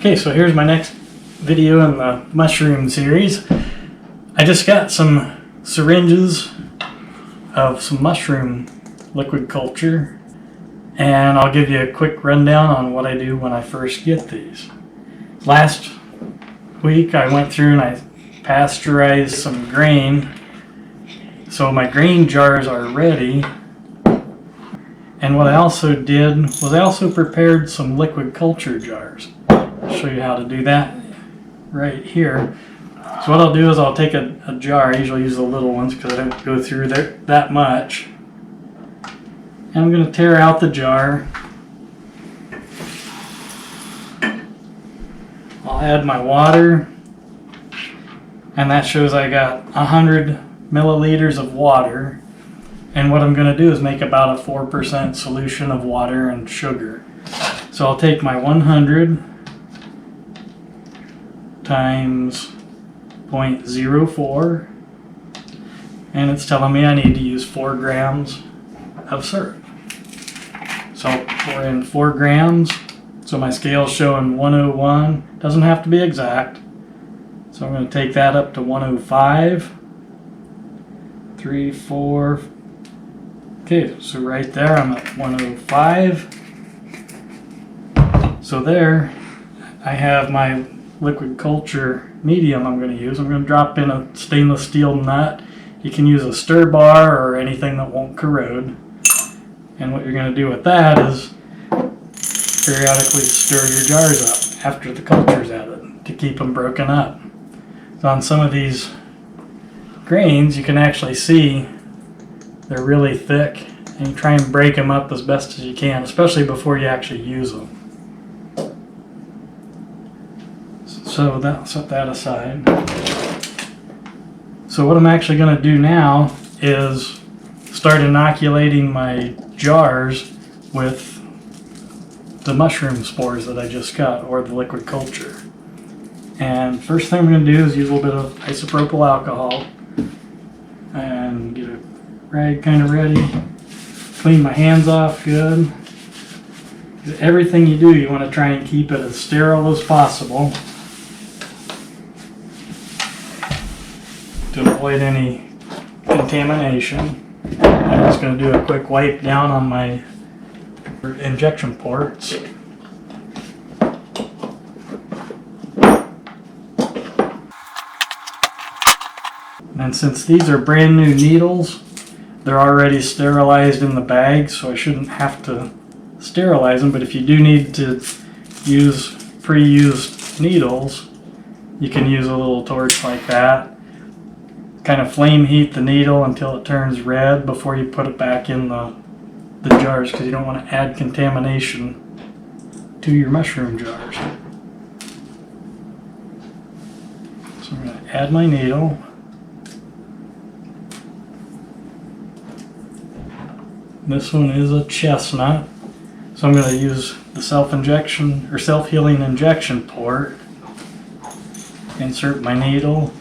Okay, so here's my next video in the mushroom series. I just got some syringes of some mushroom liquid culture, and I'll give you a quick rundown on what I do when I first get these. Last week I went through and I pasteurized some grain, so my grain jars are ready. And what I also did was I also prepared some liquid culture jars. I'll show you how to do that right here. So what I'll do is I'll take a jar. I usually use the little ones because I don't go through that much. And I'm going to tear out the jar. I'll add my water. And that shows I got 100 milliliters of water. And what I'm going to do is make about a 4% solution of water and sugar. So I'll take my 100 times 0.04, and it's telling me I need to use 4 grams of syrup. So I'll pour in 4 grams. So my scale's showing 101. Doesn't have to be exact. So I'm going to take that up to 105. 3, 4. Okay, so right there I'm at 105. So there I have my liquid culture medium I'm going to use. I'm going to drop in a stainless steel nut. You can use a stir bar or anything that won't corrode. And what you're going to do with that is periodically stir your jars up after the culture's added to keep them broken up. So on some of these grains you can actually see they're really thick, and you try and break them up as best as you can, especially before you actually use them. So that'll set that aside. So what I'm actually going to do now is start inoculating my jars with the mushroom spores that I just got, or the liquid culture. And first thing I'm going to do is use a little bit of isopropyl alcohol and get a rag kind of ready. Clean my hands off good. Everything you do, you want to try and keep it as sterile as possible to avoid any contamination. I'm just going to do a quick wipe down on my injection ports. And since these are brand new needles, they're already sterilized in the bag, so I shouldn't have to sterilize them. But if you do need to use pre-used needles, you can use a little torch like that. Kind of flame heat the needle until it turns red before you put it back in the jars, because you don't want to add contamination to your mushroom jars. So I'm going to add my needle. This one is a chestnut, so I'm going to use the self-injection or self-healing injection port. Insert my needle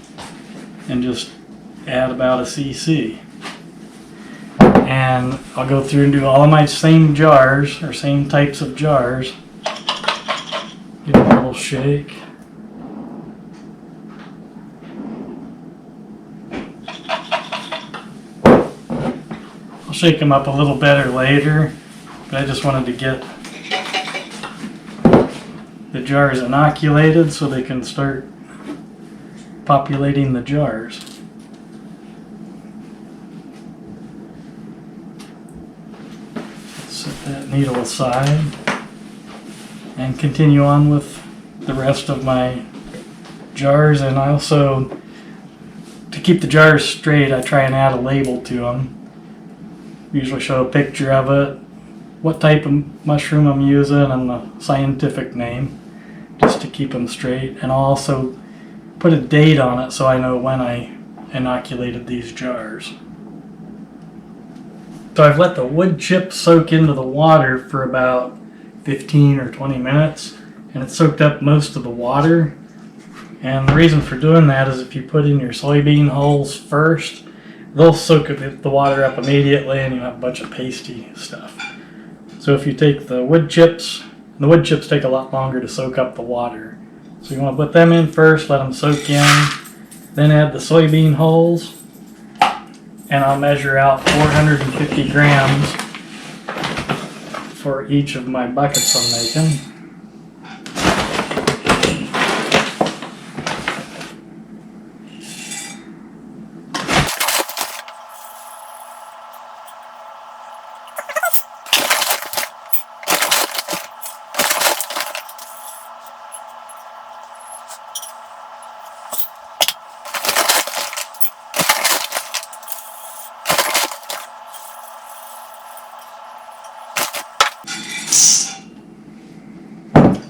and just add about a cc. And I'll go through and do all of my same jars, or same types of jars. Give it a little shake. I'll shake them up a little better later, but I just wanted to get the jars inoculated so they can start populating the jars. Set that needle aside and continue on with the rest of my jars. And I also, to keep the jars straight, I try and add a label to them. Usually show a picture of it, what type of mushroom I'm using, and the scientific name, just to keep them straight. And I'll also put a date on it so I know when I inoculated these jars. So I've let the wood chips soak into the water for about 15 or 20 minutes, and it soaked up most of the water. And the reason for doing that is if you put in your soybean hulls first, they'll soak the water up immediately and you have a bunch of pasty stuff. So if you take the wood chips And the wood chips take a lot longer to soak up the water. So you want to put them in first, let them soak in, then add the soybean hulls, and I'll measure out 450 grams for each of my buckets I'm making.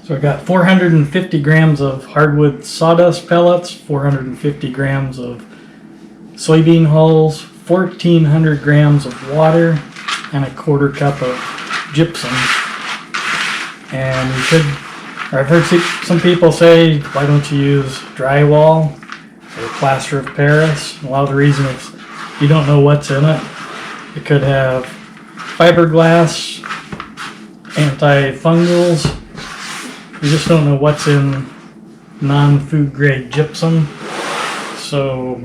So I got 450 grams of hardwood sawdust pellets, 450 grams of soybean hulls, 1,400 grams of water, and a quarter cup of gypsum. And you could, or I've heard some people say, why don't you use drywall or plaster of Paris? A lot of the reason is you don't know what's in it. It could have fiberglass, antifungals. You just don't know what's in non-food grade gypsum, so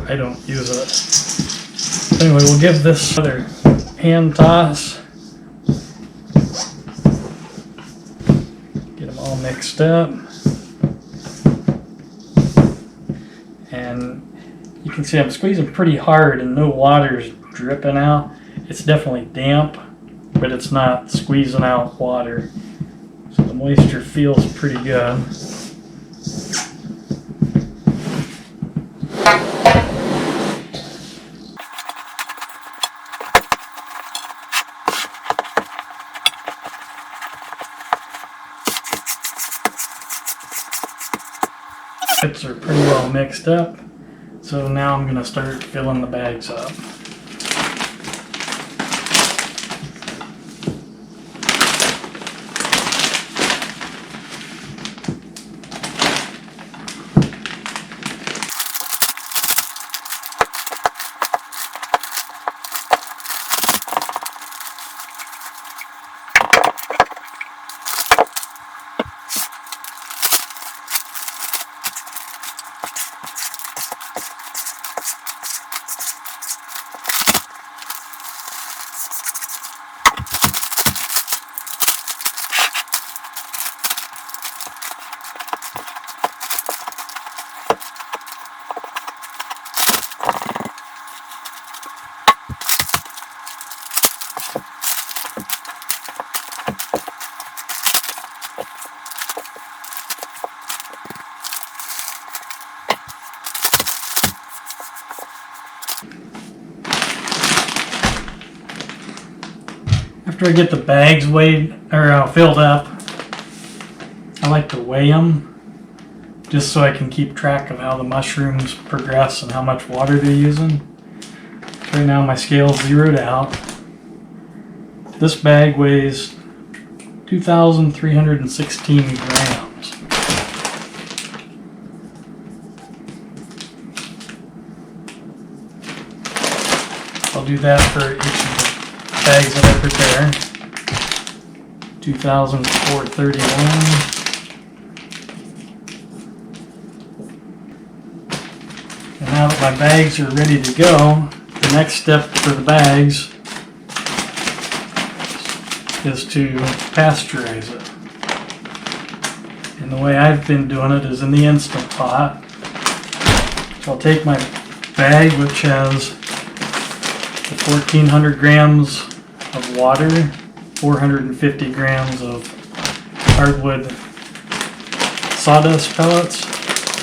I don't use it. Anyway, we'll give this another hand toss. Get them all mixed up. And you can see I'm squeezing pretty hard and no water's dripping out. It's definitely damp, but it's not squeezing out water. So the moisture feels pretty good. Chips are pretty well mixed up. So now I'm going to start filling the bags up. After I get the bags weighed or filled up, I like to weigh them just so I can keep track of how the mushrooms progress and how much water they're using. So right now my scale's zeroed out. This bag weighs 2,316 grams. I'll do that for each of the bags that I prepare. 2,431. And now that my bags are ready to go, the next step for the bags is to pasteurize it. And the way I've been doing it is in the Instant Pot. So I'll take my bag, which has 1,400 grams of water, 450 grams of hardwood sawdust pellets,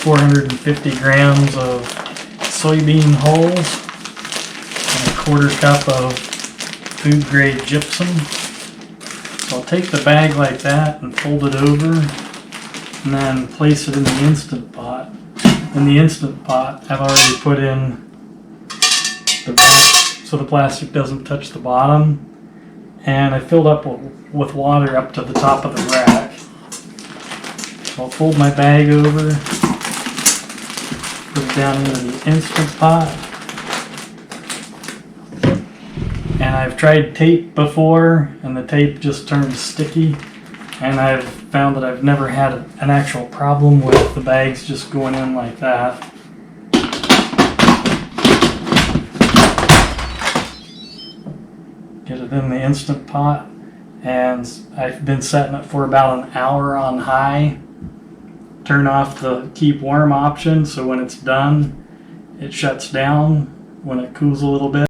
450 grams of soybean hulls, and a quarter cup of food grade gypsum. So I'll take the bag like that and fold it over and then place it in the Instant Pot. In the Instant Pot, I've already put in the rack so the plastic doesn't touch the bottom, and I filled up with water up to the top of the rack. So I'll fold my bag over, put it down into the Instant Pot, and I've tried tape before and the tape just turns sticky, And I've found that I've never had an actual problem with the bags just going in like that. Get it in the Instant Pot, and I've been setting it for about an hour on high. Turn off the keep warm option, so when it's done, it shuts down when it cools a little bit.